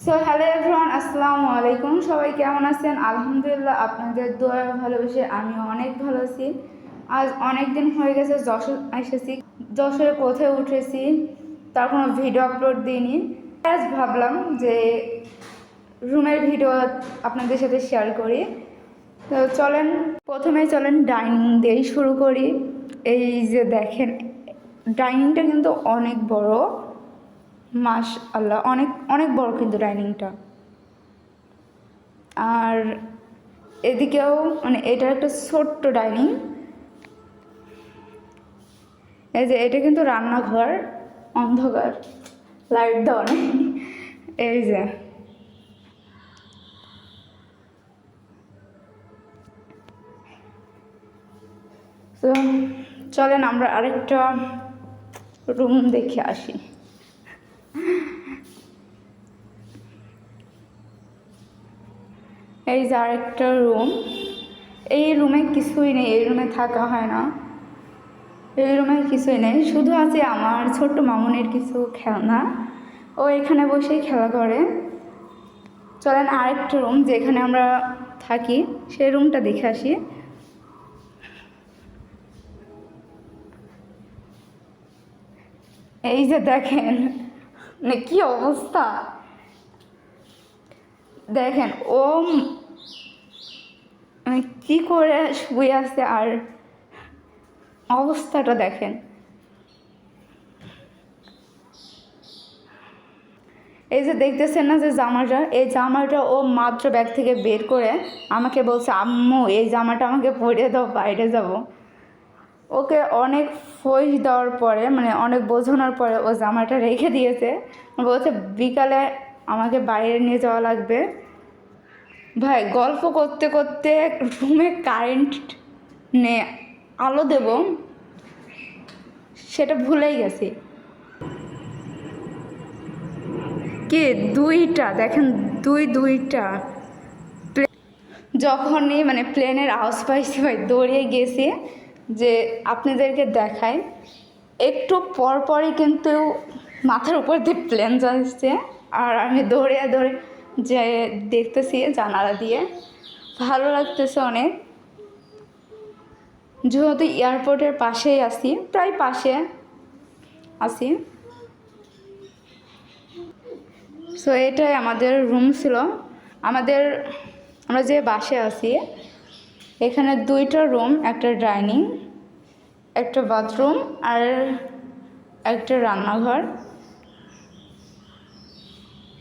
So hello everyone, আসসালামু আলাইকুম। সবাই কেমন আছেন? আলহামদুলিল্লাহ, আপনাদের দোয়া ভালোবেসে আমি অনেক ভালো আছি। আজ অনেক দিন হয়ে গেছে যশোর এসেছি, যশোরে কোথায় উঠেছি তার কোনো ভিডিও আপলোড দিইনি। আজ ভাবলাম যে রুমের ভিডিও আপনাদের সাথে শেয়ার করি। তো চলেন ডাইনিং দিয়েই শুরু করি। এই যে দেখেন, ডাইনিংটা কিন্তু অনেক বড়, মাশাআল্লাহ, অনেক অনেক বড় কিন্তু ডাইনিংটা। আর এদিকেও মানে এটা একটা ছোট্ট ডাইনিং। এই যে এটা কিন্তু রান্নাঘর, অন্ধকার, লাইট দেওয়া নেই। এই যে তো চলেন আমরা আরেকটা রুম দেখে আসি। এই যে আরেকটা রুম। এই রুমে কিছুই নেই, এই রুমে থাকা হয় না। এই রুমে কিছুই নেই, শুধু আছে আমার ছোট্ট মামুনের কিছু খেলনা। ও এখানে বসেই খেলা করে। চলেন আরেকটা রুম যেখানে আমরা থাকি সেই রুমটা দেখে আসি। এই যে দেখেন, মানে কি অবস্থা দেখেন। ও মানে কি করে শুয়ে আছে আর অবস্থাটা দেখেন। এই যে দেখতেছেন না যে জামাটা, এই জামাটা ও মাত্র ব্যাগ থেকে বের করে আমাকে বলছে, আম্মু এই জামাটা আমাকে পরিয়ে দাও, বাইরে যাব। ওকে অনেক ফোঁস দেওয়ার পরে, মানে অনেক বোঝানোর পরে ও জামাটা রেখে দিয়েছে। বলছে বিকালে আমাকে বাইরে নিয়ে যাওয়া লাগবে। ভাই, গল্প করতে করতে রুমে কারেন্ট নে আলো দেব সেটা ভুলেই গেছি। কি দুইটা দেখেন, দুইটা যখনই মানে প্লেনের আওয়াজ পাইছি ভাই দৌড়িয়ে গেছি যে আপনাদেরকে দেখাই। একটু পরপরই কিন্তু মাথার উপর দিয়ে প্লেন যাচ্ছে, আর আমি দৌড়ে যে দেখতেছি জানালা দিয়ে। ভালো লাগতেছে অনেক, যেহেতু এয়ারপোর্টের পাশেই আছি, প্রায় পাশে আছি। সো এটাই আমাদের রুম ছিল। আমরা যে বাসে আছি এখানে দুইটা রুম, একটা ডাইনিং, একটা বাথরুম আর একটা রান্নাঘর।